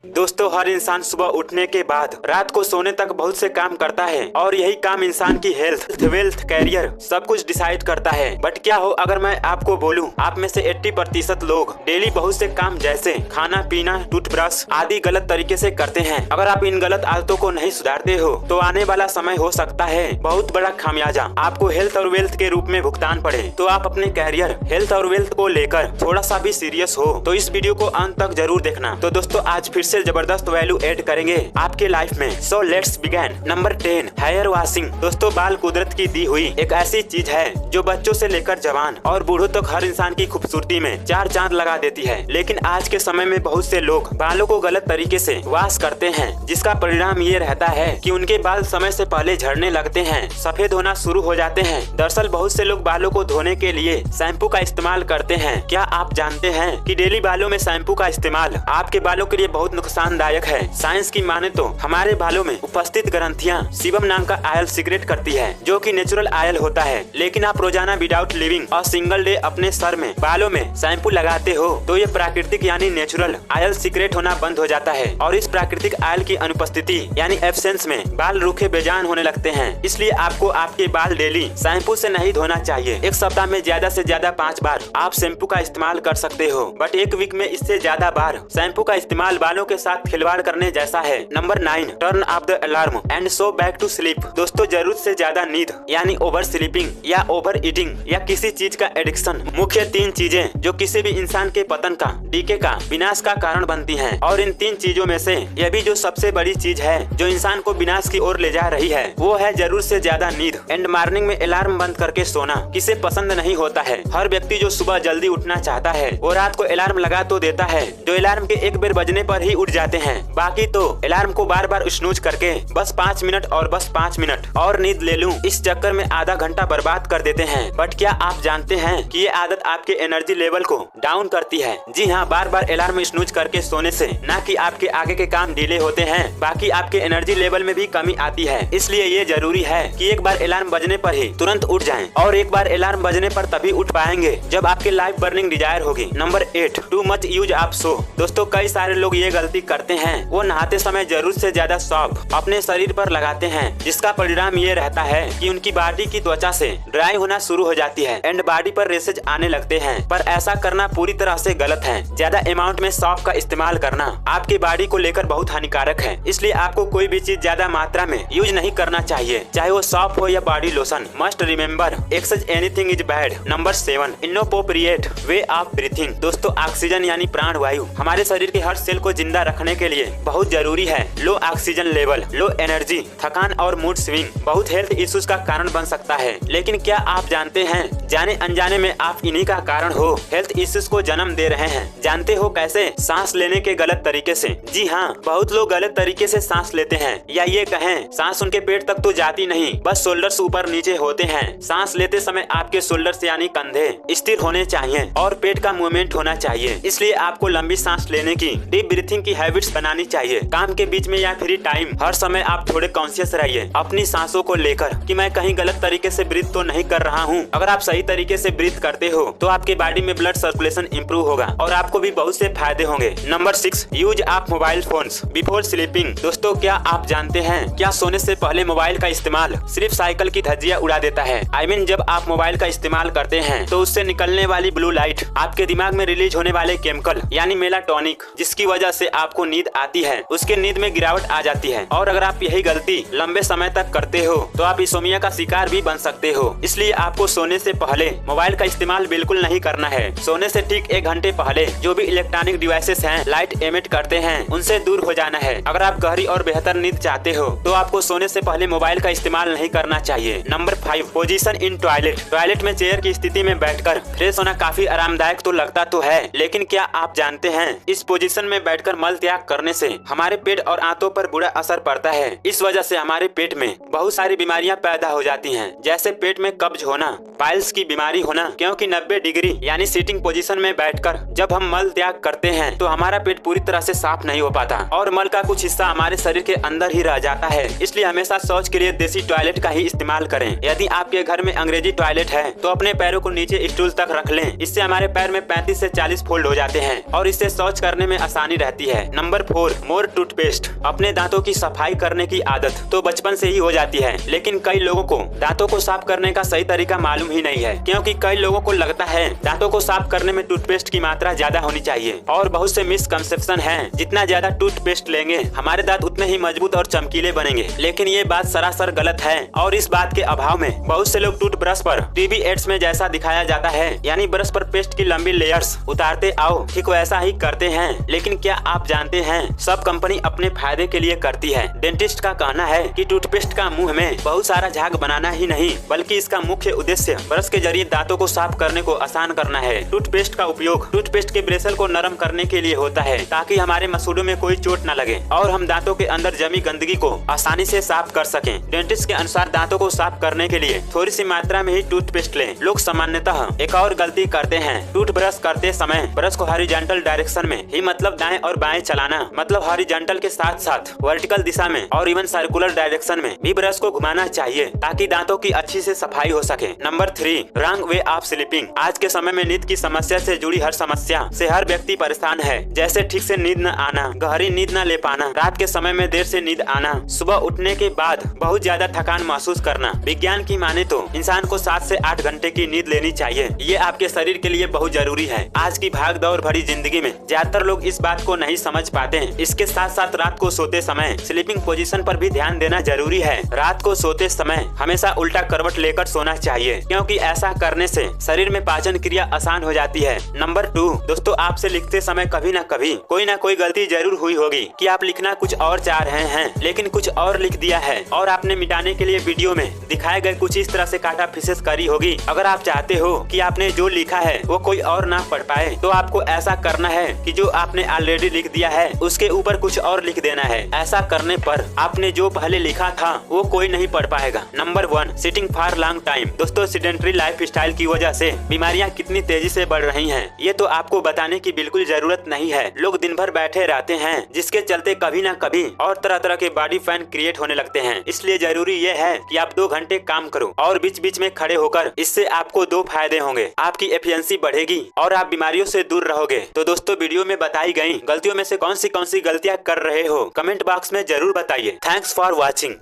दोस्तों, हर इंसान सुबह उठने के बाद रात को सोने तक बहुत से काम करता है और यही काम इंसान की हेल्थ, वेल्थ, कैरियर सब कुछ डिसाइड करता है। बट क्या हो अगर मैं आपको बोलूं, आप में से 80% लोग डेली बहुत से काम जैसे खाना पीना, टूथब्रश आदि गलत तरीके से करते हैं। अगर आप इन गलत आदतों को नहीं सुधारते हो तो आने वाला समय हो सकता है बहुत बड़ा खामियाजा आपको हेल्थ और वेल्थ के रूप में भुगतान पड़े। तो आप अपने कैरियर, हेल्थ और वेल्थ को लेकर थोड़ा सा भी सीरियस हो तो इस वीडियो को अंत तक जरूर देखना। तो दोस्तों, आज फिर से जबरदस्त वैल्यू ऐड करेंगे आपके लाइफ में। So let's begin. Number 10, hair washing. दोस्तों, बाल कुदरत की दी हुई एक ऐसी चीज है जो बच्चों से लेकर जवान और बूढ़ों तक हर इंसान की खूबसूरती में चार चांद लगा देती है। लेकिन आज के समय में बहुत से लोग बालों को गलत तरीके से वॉश करते हैं, जिसका परिणाम ये रहता है कि उनके बाल समय से पहले झड़ने लगते हैं, सफेद होना शुरू हो जाते हैं। दरअसल बहुत से लोग बालों को धोने के लिए शैम्पू का इस्तेमाल करते हैं। क्या आप जानते हैं कि डेली बालों में शैम्पू का इस्तेमाल आपके बालों के लिए बहुत नुकसानदायक है। साइंस की माने तो हमारे बालों में उपस्थित ग्रंथियां सीबम नाम का आयल सीक्रेट करती है, जो कि नेचुरल आयल होता है। लेकिन आप रोजाना विदाउट लिविंग और सिंगल डे अपने सर में, बालों में शैम्पू लगाते हो तो ये प्राकृतिक यानी नेचुरल आयल सीक्रेट होना बंद हो जाता है और इस प्राकृतिक आयल की अनुपस्थिति यानी एब्सेंस में बाल रूखे बेजान होने लगते हैं। इसलिए आपको आपके बाल डेली शैम्पू से नहीं धोना चाहिए। एक सप्ताह में ज्यादा से ज्यादा 5 बार आप शैम्पू का इस्तेमाल कर सकते हो, बट एक वीक में इससे ज्यादा बार शैम्पू का इस्तेमाल बालों के साथ खिलवाड़ करने जैसा है। Number 9, turn off the alarm and so back to sleep. दोस्तों, जरूरत से ज्यादा नींद यानी ओवर स्लीपिंग या ओवर ईटिंग या किसी चीज का एडिक्शन मुख्य 3 चीजें जो किसी भी इंसान के पतन का, डीके का, विनाश का कारण बनती हैं। और इन 3 चीजों में से यह भी जो सबसे बड़ी चीज है जो इंसान को विनाश की ओर ले जा रही है, वो है जरूरत से ज्यादा नींद। एंड मॉर्निंग में अलार्म बंद करके सोना किसे पसंद नहीं होता है। हर व्यक्ति जो सुबह जल्दी उठना चाहता है वो रात को अलार्म लगा तो देता है, जो अलार्म के एक बार बजने पर ही उठ जाते हैं। बाकी तो अलार्म को बार बार स्नूज करके बस 5 मिनट और बस 5 मिनट और नींद ले लूं, इस चक्कर में आधा घंटा बर्बाद कर देते हैं। बट क्या आप जानते हैं कि ये आदत आपके एनर्जी लेवल को डाउन करती है? जी हाँ, बार बार अलार्म स्नूज करके सोने से न कि आपके आगे के काम डिले होते हैं, बाकी आपके एनर्जी लेवल में भी कमी आती है। इसलिए ये जरूरी है कि एक बार अलार्म बजने पर ही तुरंत उठ जाएं और एक बार अलार्म बजने पर तभी उठ पाएंगे जब आपके लाइफ बर्निंग डिजायर होगी। Number 8, too much use of soap. दोस्तों, कई सारे लोग ये गलती करते हैं, वो नहाते समय जरूरत से ज्यादा सौंफ अपने शरीर पर लगाते हैं, जिसका परिणाम ये रहता है कि उनकी बॉडी की त्वचा से ड्राई होना शुरू हो जाती है एंड बॉडी पर रेशेज आने लगते हैं। पर ऐसा करना पूरी तरह से गलत है। ज्यादा अमाउंट में सौंफ का इस्तेमाल करना आपकी बॉडी को लेकर बहुत हानिकारक है। इसलिए आपको कोई भी चीज ज्यादा मात्रा में यूज नहीं करना चाहिए, चाहे वो सौंफ हो या body lotion. Must remember, excess anything is bad. Number 7, inappropriate way of breathing. दोस्तों, ऑक्सीजन यानी प्राण वायु हमारे शरीर के हर सेल को जिंदा रखने के लिए बहुत जरूरी है। लो ऑक्सीजन लेवल, लो एनर्जी, थकान और मूड स्विंग बहुत हेल्थ इश्यूज का कारण बन सकता है। लेकिन क्या आप जानते हैं, जाने अनजाने में आप इन्हीं का कारण हो हेल्थ इश्यूज को जन्म दे रहे हैं। जानते हो कैसे? सांस लेने के गलत तरीके से। जी हाँ, बहुत लोग गलत तरीके से सांस लेते हैं, या ये कहें सांस उनके पेट तक तो जाती नहीं, बस शोल्डर्स ऊपर नीचे होते हैं। सांस लेते समय आपके शोल्डर्स यानी कंधे स्थिर होने चाहिए और पेट का मूवमेंट होना चाहिए। इसलिए आपको लंबी सांस लेने की, डीप ब्रीथिंग की हैबिट्स बनानी चाहिए। काम के बीच में या फ्री टाइम हर समय आप थोड़े कॉन्शियस रहिए अपनी सांसों को लेकर कि मैं कहीं गलत तरीके से ब्रीथ तो नहीं कर रहा हूँ। अगर आप सही तरीके से ब्रीथ करते हो तो आपके बॉडी में ब्लड सर्कुलेशन इंप्रूव होगा और आपको भी बहुत से फायदे होंगे। Number 6, use of mobile phones before sleeping. दोस्तों, क्या आप जानते हैं क्या सोने से पहले मोबाइल का इस्तेमाल सिर्फ साइकिल की धज्जियां उड़ा देता है। आई मीन, जब आप मोबाइल का इस्तेमाल करते हैं तो उससे निकलने वाली ब्लू लाइट आपके दिमाग में रिलीज होने वाले केमिकल यानी मेलाटोनिक, जिसकी वजह से आपको नींद आती है, उसके नींद में गिरावट आ जाती है। और अगर आप यही गलती लंबे समय तक करते हो तो आप इंसोम्निया का शिकार भी बन सकते हो। इसलिए आपको सोने से पहले मोबाइल का इस्तेमाल बिल्कुल नहीं करना है। सोने से ठीक 1 घंटे पहले जो भी इलेक्ट्रॉनिक डिवाइसेस हैं, लाइट एमिट करते हैं, उनसे दूर हो जाना है। अगर आप गहरी और बेहतर नींद चाहते हो तो आपको सोने से पहले मोबाइल का इस्तेमाल नहीं करना चाहिए। Number 5, position in toilet. Toilet में चेयर की स्थिति में बैठकर फ्रेश होना काफी आरामदायक तो लगता तो है, लेकिन क्या आप जानते हैं इस पोजीशन में बैठकर मल त्याग करने से हमारे पेट और आंतों पर बुरा असर पड़ता है। इस वजह से हमारे पेट में बहुत सारी बीमारियां पैदा हो जाती हैं, जैसे पेट में कब्ज होना, पाइल्स की बीमारी होना, क्योंकि 90 डिग्री यानी सीटिंग पोजीशन में बैठकर जब हम मल त्याग करते हैं तो हमारा पेट पूरी तरह से साफ नहीं हो पाता और मल का कुछ हिस्सा हमारे शरीर के अंदर ही रह जाता है। इसलिए हमेशा शौच के लिए देसी टॉयलेट का ही इस्तेमाल करें। यदि आपके घर में अंग्रेजी टॉयलेट है तो अपने पैरों को नीचे स्टूल तक रख लें। इससे हमारे पैर में 35 से 40 फोल्ड हो जाते हैं और इससे शौच करने में आसानी रहती है। है। नंबर 4, मोर टूथपेस्ट। अपने दांतों की सफाई करने की आदत तो बचपन से ही हो जाती है, लेकिन कई लोगों को दांतों को साफ करने का सही तरीका मालूम ही नहीं है, क्योंकि कई लोगों को लगता है दांतों को साफ करने में टूथपेस्ट की मात्रा ज्यादा होनी चाहिए। और बहुत से मिसकंसेप्शन हैं, जितना ज्यादा टूथपेस्ट लेंगे हमारे दांत उतने ही मजबूत और चमकीले बनेंगे, लेकिन ये बात सरासर गलत है। और इस बात के अभाव में बहुत से लोग टूथब्रश पर टीवी एड्स में जैसा दिखाया जाता है, यानी ब्रश पर पेस्ट की लंबी लेयर्स उतारते आओ, ठीक वैसा ही करते हैं। लेकिन क्या आप जानते हैं, सब कंपनी अपने फायदे के लिए करती है। डेंटिस्ट का कहना है कि टूथपेस्ट का मुंह में बहुत सारा झाग बनाना ही नहीं, बल्कि इसका मुख्य उद्देश्य ब्रश के जरिए दांतों को साफ करने को आसान करना है। टूथपेस्ट का उपयोग टूथपेस्ट के ब्रेसल को नरम करने के लिए होता है, ताकि हमारे मसूड़ों में कोई चोट न लगे और हम दांतों के अंदर जमी गंदगी को आसानी से साफ कर सकें। डेंटिस्ट के अनुसार दांतों को साफ करने के लिए थोड़ी सी मात्रा में ही टूथपेस्ट लें। लोग सामान्यतः एक और गलती करते हैं, टूथब्रश करते समय ब्रश को हॉरिजॉन्टल डायरेक्शन में ही, मतलब दाएं और बाएं चलाना, मतलब हॉरिजॉन्टल के साथ साथ वर्टिकल दिशा में और इवन सर्कुलर डायरेक्शन में भी ब्रश को घुमाना चाहिए, ताकि दांतों की अच्छी से सफाई हो सके। Number 3, wrong way of sleeping. आज के समय में नींद की समस्या से जुड़ी हर समस्या से हर व्यक्ति परेशान है, जैसे ठीक से नींद न आना, गहरी नींद न ले पाना, रात के समय में देर से नींद आना, सुबह उठने के बाद बहुत ज्यादा थकान महसूस करना। विज्ञान की माने तो इंसान को 7 से 8 घंटे की नींद लेनी चाहिए। ये आपके शरीर के लिए बहुत जरूरी है। आज की भाग दौड़ भरी जिंदगी में ज्यादातर लोग इस बात को नहीं समझ पाते हैं। इसके साथ साथ रात को सोते समय स्लीपिंग पोजीशन पर भी ध्यान देना जरूरी है। रात को सोते समय हमेशा उल्टा करवट लेकर सोना चाहिए, क्योंकि ऐसा करने से शरीर में पाचन क्रिया आसान हो जाती है। नंबर 2, दोस्तों, आपसे लिखते समय कभी न कभी कोई ना कोई गलती जरूर हुई होगी कि आप लिखना कुछ और चाह रहे हैं, लेकिन कुछ और लिख दिया है और आपने मिटाने के लिए वीडियो में दिखाए गए कुछ इस तरह से काटा फिसेस करी होगी। अगर आप चाहते हो कि आपने जो लिखा है वो कोई और ना पढ़ पाए, तो आपको ऐसा करना है कि जो आपने ऑलरेडी लिख दिया है उसके ऊपर कुछ और लिख देना है। ऐसा करने पर आपने जो पहले लिखा था वो कोई नहीं पढ़ पाएगा। Number 1, sitting for long time. दोस्तों, सेडेंटरी लाइफ स्टाइल की वजह से बीमारियां कितनी तेजी से बढ़ रही हैं, ये तो आपको बताने की बिल्कुल जरूरत नहीं है। लोग दिन भर बैठे रहते हैं, जिसके चलते कभी ना कभी और तरह तरह के बॉडी फैन क्रिएट होने लगते हैं। इसलिए जरूरी ये है कि आप 2 घंटे काम करो और बीच बीच में खड़े होकर। इससे आपको 2 फायदे होंगे, आपकी एफिशिएंसी बढ़ेगी और आप बीमारियों से दूर रहोगे। तो दोस्तों, वीडियो में बताई गई गलतियों में से कौन सी गलतियां कर रहे हो, कमेंट बॉक्स में जरूर बताइए। Thanks for watching.